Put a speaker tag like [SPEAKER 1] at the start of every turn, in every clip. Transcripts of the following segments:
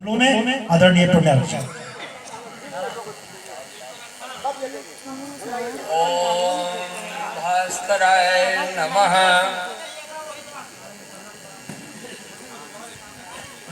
[SPEAKER 1] में आदरणीय पुण्यार्थ।
[SPEAKER 2] ओम भास्कराय नमः।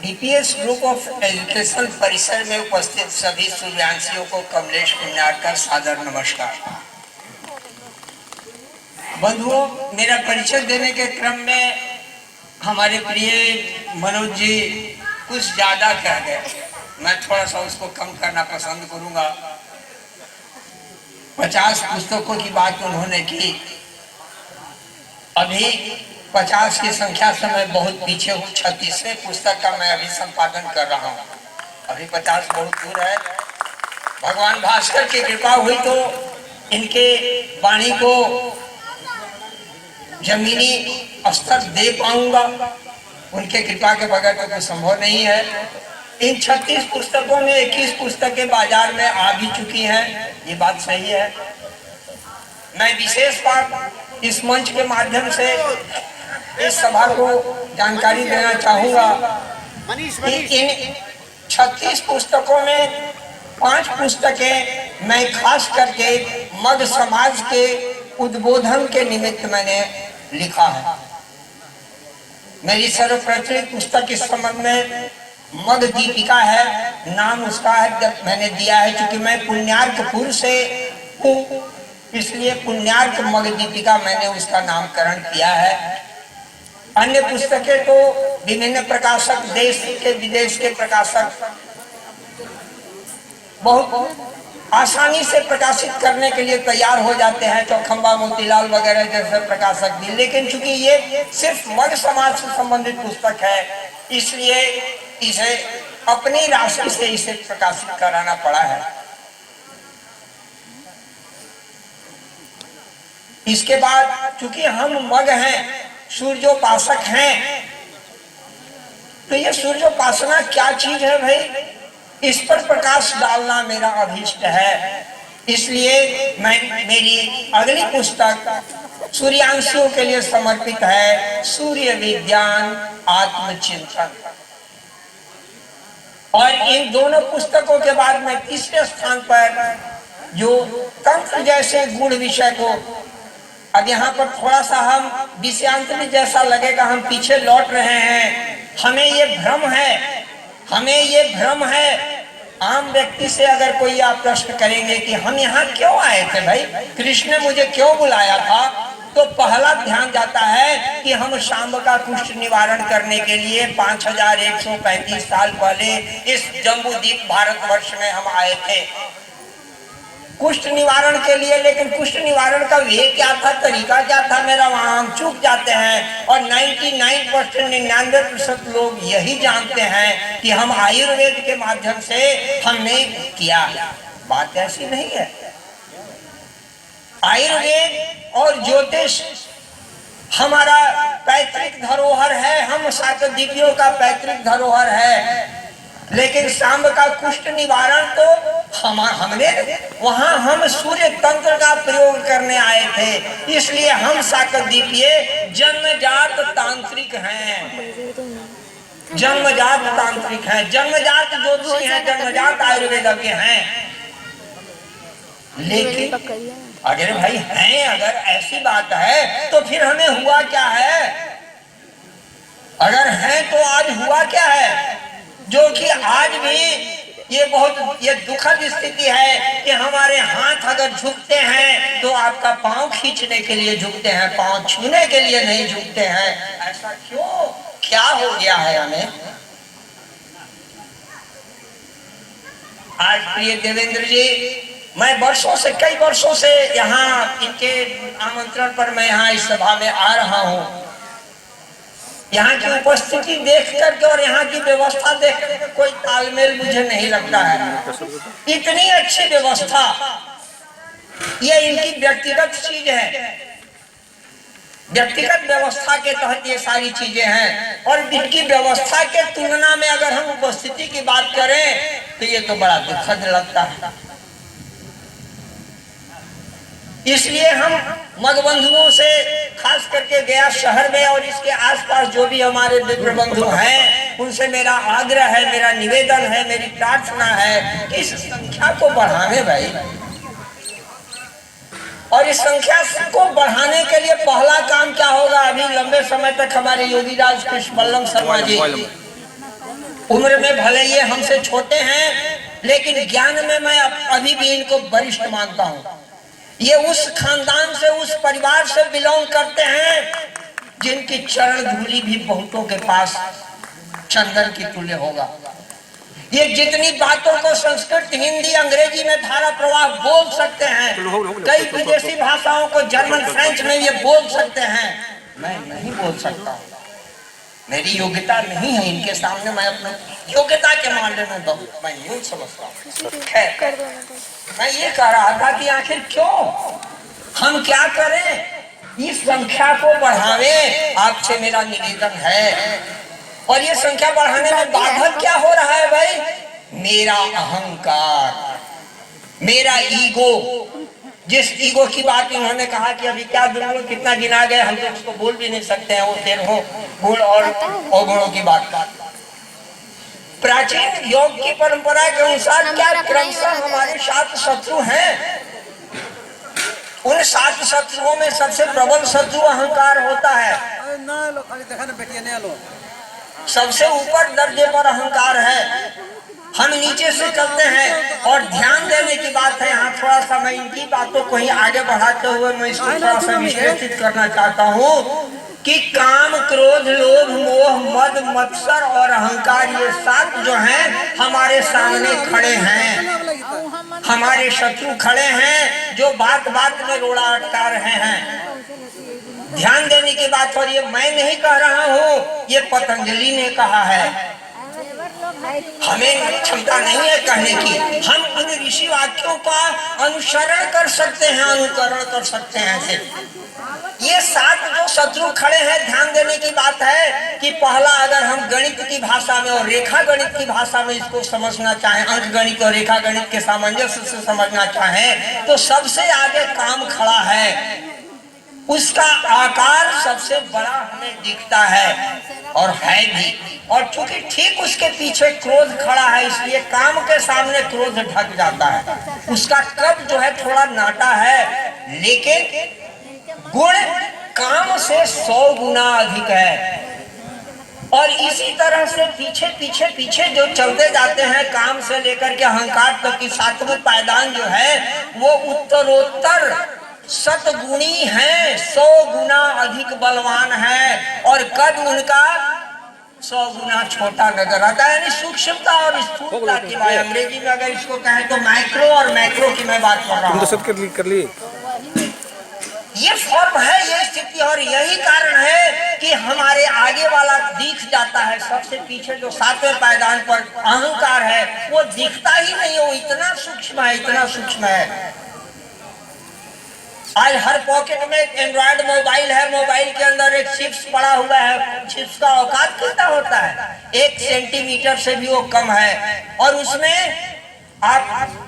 [SPEAKER 2] डीपीएस ग्रुप ऑफ एजुकेशन परिसर में उपस्थित सभी सूर्यांशियों को कमलेश पुण्यार्थ का सादर नमस्कार। बंधुओं, मेरा परिचय देने के क्रम में हमारे प्रिय मनोज जी कुछ ज्यादा कह गए, मैं थोड़ा सा उसको कम करना पसंद करूंगा। 50 पुस्तकों की बात उन्होंने की। अभी 50 की संख्या से मैं बहुत पीछे हूँ। 36वें पुस्तक का मैं अभी संपादन कर रहा हूँ। अभी 50 बहुत दूर है। भगवान भास्कर की कृपा हुई तो इनके वाणी को जमीनी स्तर दे पाऊंगा। उनके कृपा के बगैर तो कुछ संभव नहीं है। इन 36 पुस्तकों में 21 पुस्तकें बाजार में आ भी चुकी हैं, ये बात सही है। मैं विशेष बात इस मंच के माध्यम से इस सभा को जानकारी देना चाहूंगा। इन 36 पुस्तकों में 5 पुस्तकें मैं खास करके मग समाज के उद्बोधन के निमित्त मैंने लिखा है। मेरी सर्वप्रचलित पुस्तक इस संबंध में मग दीपिका है, नाम उसका है, मैंने दिया है। क्योंकि मैं पुण्यार्कपुर से हूँ, इसलिए पुण्यार्क मग दीपिका मैंने उसका नामकरण किया है। अन्य पुस्तकें तो विभिन्न प्रकाशक, देश के विदेश के प्रकाशक बहुत आसानी से प्रकाशित करने के लिए तैयार हो जाते हैं, चौखंबा, मोतीलाल वगैरह जैसे प्रकाशक भी। लेकिन चूंकि ये सिर्फ मग समाज से संबंधित पुस्तक है, इसलिए इसे अपनी राशि से इसे प्रकाशित कराना पड़ा है। इसके बाद चूंकि हम मग हैं, सूर्योपासक हैं, तो ये सूर्योपासना क्या चीज है भाई, इस पर प्रकाश डालना मेरा अभीष्ट है। इसलिए मेरी अगली पुस्तक सूर्यांशियों के लिए समर्पित है, सूर्य विज्ञान आत्मचिंतन। और इन दोनों पुस्तकों के बाद मैं तीसरे स्थान पर जो तंत्र जैसे गुण विषय को, अब यहाँ पर थोड़ा सा हम विषयांतरी जैसा लगेगा, हम पीछे लौट रहे हैं। हमें ये भ्रम है। आम व्यक्ति से अगर कोई आप प्रश्न करेंगे कि हम यहाँ क्यों आए थे भाई, कृष्ण ने मुझे क्यों बुलाया था, तो पहला ध्यान जाता है कि हम शांब का कुष्ठ निवारण करने के लिए 5135 साल पहले इस जम्बूद्वीप भारतवर्ष में हम आए थे कुष्ठ निवारण के लिए। लेकिन कुष्ठ निवारण का वे क्या था, तरीका क्या था, मेरा वहां हम चूक जाते हैं। और 99% लोग यही जानते हैं कि हम आयुर्वेद के माध्यम से हमने किया। बात ऐसी नहीं है। आयुर्वेद और ज्योतिष हमारा पैतृक धरोहर है, हम शाकदीपियों का पैतृक धरोहर है। लेकिन शांब का कुष्ठ निवारण तो हमने वहां हम सूर्य तंत्र का प्रयोग करने आए थे। इसलिए हम शाकदीपीय जन्मजात तांत्रिक हैं, जन्मजात तांत्रिक हैं, जन्मजात ज्योतिषी हैं, जन्मजात आयुर्वेदज्ञ हैं। लेकिन अगर भाई हैं, अगर ऐसी बात है तो फिर हमें हुआ क्या है, अगर है तो आज हुआ क्या है, जो कि आज भी ये दुखद स्थिति है कि हमारे हाथ अगर झुकते हैं तो आपका पांव खींचने के लिए झुकते हैं, पांव छूने के लिए नहीं झुकते हैं। ऐसा क्यों, क्या हो गया है हमें? आज प्रिय देवेंद्र जी, मैं कई वर्षों से यहाँ इनके आमंत्रण पर मैं यहाँ इस सभा में आ रहा हूँ। यहाँ की उपस्थिति देख करके और यहाँ की व्यवस्था देख करके कोई तालमेल मुझे नहीं लगता है। इतनी अच्छी व्यवस्था, ये इनकी व्यक्तिगत चीज है, व्यक्तिगत व्यवस्था के तहत ये सारी चीजें हैं। और इनकी व्यवस्था के तुलना में अगर हम उपस्थिति की बात करें तो ये तो बड़ा दुखद लगता है। इसलिए हम मगबंधुओं से, खास करके गया शहर में और इसके आसपास जो भी हमारे मित्र बंधु हैं, उनसे मेरा आग्रह है, मेरा निवेदन है, मेरी प्रार्थना है कि इस संख्या को बढ़ावे भाई। और इस संख्या को बढ़ाने के लिए पहला काम क्या होगा? अभी लंबे समय तक हमारे योगी राज कृष्ण बल्लभ शर्मा जी उम्र में भले ये हमसे छोटे हैं, लेकिन ज्ञान में मैं अभी भी इनको वरिष्ठ मानता हूँ। ये उस खानदान से, उस परिवार से बिलोंग करते हैं जिनकी चरण धूलि भी बहुतों के पास चंदन की तुल्य होगा। ये जितनी बातों को संस्कृत, हिंदी, अंग्रेजी में धारा प्रवाह बोल सकते हैं, कई विदेशी भाषाओं को जर्मन, फ्रेंच में ये बोल सकते हैं, मैं नहीं बोल सकता। मेरी योग्यता नहीं है इनके सामने, मैं अपनी योग्यता के मामले में बहुत मैं यूं समझता हूँ। खैर, मैं ये कह रहा था कि आखिर क्यों हम क्या करें, इस संख्या को बढ़ावे, आपसे मेरा निवेदन है। और ये संख्या बढ़ाने में बाधक क्या हो रहा है भाई? मेरा अहंकार, मेरा ईगो। जिस ईगो की बात इन्होंने कहा कि अभी क्या दुनिया कितना गिना गया, हम तो उसको बोल भी नहीं सकते हैं, वो 13 गुण और अवगुणों की बात। प्राचीन योग की परंपरा के अनुसार क्या क्रमशः हमारे 7 शत्रु हैं। उन 7 शत्रुओं में सबसे प्रबल शत्रु अहंकार होता है। सबसे ऊपर दर्जे पर अहंकार है, हम नीचे से चलते हैं। और ध्यान देने की बात है, यहाँ थोड़ा सा मैं इनकी बातों को ही आगे बढ़ाते हुए मैं इसको थोड़ा सा विश्लेषित करना चाहता हूँ कि काम, क्रोध, लोभ, मोह, मद, मत्सर और अहंकार, ये 7 जो हैं हमारे सामने खड़े हैं, हमारे शत्रु खड़े हैं जो बात बात में रोड़ा अटका रहे हैं। ध्यान देने की बात, और ये मैं नहीं कह रहा हूँ, ये पतंजलि ने कहा है। हमें क्षमता नहीं है कहने की, हम उन ऋषि वाक्यों का अनुसरण कर सकते हैं, अनुकरण कर सकते हैं सिर्फ। ये 7 जो शत्रु खड़े हैं, ध्यान देने की बात है कि पहला, अगर हम गणित की भाषा में और रेखा गणित की भाषा में इसको समझना चाहें, अंक गणित और रेखा गणित के सामंजस्य से समझना चाहें, तो सबसे आगे काम खड़ा है, उसका आकार सबसे बड़ा हमें दिखता है और है भी। और चूंकि ठीक उसके पीछे क्रोध खड़ा है, इसलिए काम के सामने क्रोध ढक जाता है। उसका कद जो है थोड़ा नाटा है, लेकिन गुण काम से 100 गुना अधिक है। और इसी तरह से पीछे पीछे पीछे जो चलते जाते हैं, काम से लेकर के अहंकार तक की 7वां पायदान जो है, वो उत्तरोत्तर सतगुणी है, 100 गुना अधिक बलवान है, और कद उनका 100 गुना छोटा नजर आता है। यानी सूक्ष्मता और स्थूलता की बात, अंग्रेजी में अगर इसको कहें तो माइक्रो और मैक्रो की मैं बात कर रहा हूँ। कर ली ये फॉर्म है, ये स्थिति, और यही कारण है कि हमारे आगे वाला दिख जाता है, सबसे पीछे जो 7वें पायदान पर अहंकार है वो दिखता ही नहीं, वो इतना सूक्ष्म है, इतना सूक्ष्म है। आज हर पॉकेट में एंड्रॉइड मोबाइल है, मोबाइल के अंदर एक चिप्स पड़ा हुआ है। चिप्स का औकात कितना होता है? 1 सेंटीमीटर से भी वो कम है, और उसमें आप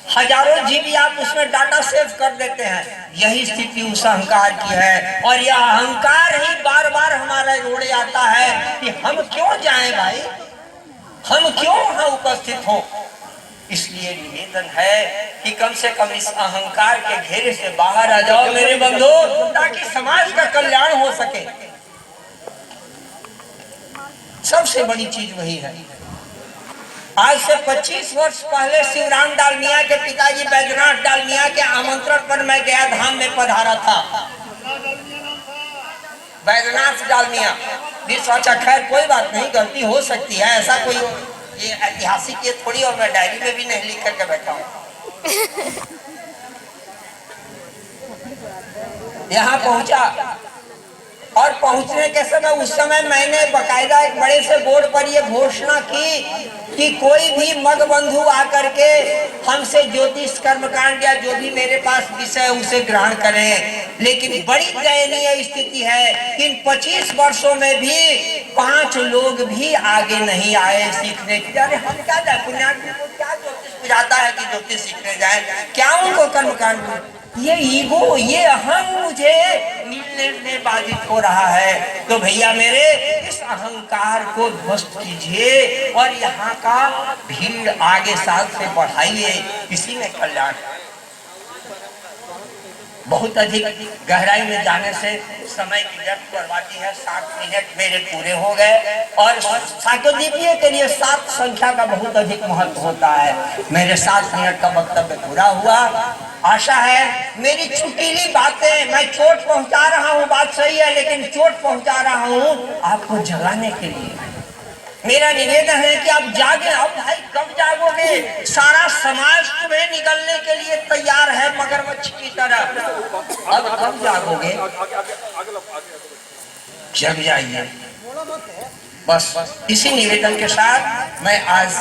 [SPEAKER 2] हजारों जीबी आप उसमें डाटा सेव कर देते हैं। यही स्थिति उस अहंकार की है, और यह अहंकार ही बार बार हमारा रोड़े आता है कि हम क्यों जाएं भाई, हम क्यों वहां उपस्थित हो। इसलिए निवेदन है कि कम से कम इस अहंकार के घेरे से बाहर आ जाओ मेरे बंधु, ताकि समाज का कल्याण हो सके। सबसे बड़ी चीज वही है। आज से 25 वर्ष पहले शिवराम डालमिया के पिताजी बैद्यनाथ डालमिया के आमंत्रण पर मैं गया धाम में पधारा था। बैद्यनाथ डालमिया भी सोचा, खैर कोई बात नहीं, गलती हो सकती है, ऐसा कोई ये ऐतिहासिक ये थोड़ी, और मैं डायरी में भी नहीं लिख करके बैठा हूँ। यहाँ पहुंचा, और पहुंचने के समय, उस समय मैंने बकायदा एक बड़े से बोर्ड पर यह घोषणा की कि कोई भी मग बंधु आकर के हमसे ज्योतिष कर्मकांड या जो भी मेरे पास विषय उसे ग्रहण करें। लेकिन बड़ी दयनीय स्थिति है कि इन 25 वर्षों में भी 5 लोग भी आगे नहीं आए सीखने के। अरे हम क्या जाए, पुण्यात्मा को क्या ज्योतिष बुझाता है कि ज्योतिष सीखने जाए, क्या उनको कर्मकांड ये ईगो, ये अहम मुझे मिलने में बाधित हो रहा है। तो भैया मेरे, इस अहंकार को ध्वस्त कीजिए और यहाँ का भीड़ आगे साथ से बढ़ाइए, इसी में कल्याण। बहुत अधिक गहराई में जाने से समय की व्यर्थ बर्बादी है। 7 मिनट मेरे पूरे हो गए और साकोदीपीय के लिए 7 संख्या का बहुत अधिक महत्व होता है। मेरे 7 मिनट का वक्तव्य पूरा हुआ। आशा है मेरी छुटीली बातें, मैं चोट पहुंचा रहा हूं, बात सही है, लेकिन चोट पहुंचा रहा हूं आपको जगाने के लिए। मेरा निवेदन है कि आप जागे। अब भाई कब जागोगे? सारा समाज तुम्हें निगलने के लिए तैयार है मगरमच्छ की तरह। अब कब जागोगे? जग जाइए। बस इसी निवेदन के साथ मैं आज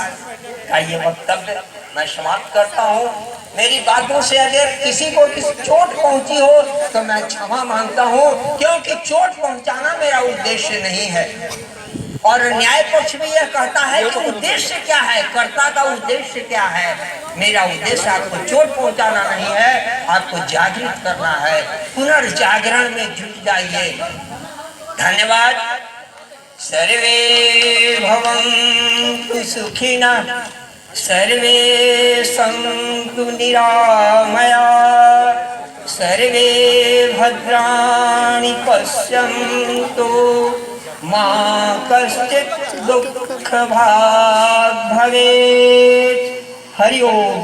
[SPEAKER 2] का ये वक्तव्य मैं समाप्त करता हूँ। मेरी बातों से अगर किसी को चोट पहुंची हो तो मैं क्षमा मांगता हूँ, क्योंकि चोट पहुंचाना मेरा उद्देश्य नहीं है। और न्याय पक्ष भी यह कहता है कि उद्देश्य क्या है, कर्ता का उद्देश्य क्या है। मेरा उद्देश्य आपको चोट पहुंचाना नहीं है, आपको जागृत करना है। पुनर्जागरण में जुट जाइए। धन्यवाद। सर्वे भवन्तु सुखिनः, सर्वे सन्तु निरामया, सर्वे भद्राणि पश्यन्तु, मा कश्चित् दुःखभाग् भवेत्। हरि ओम।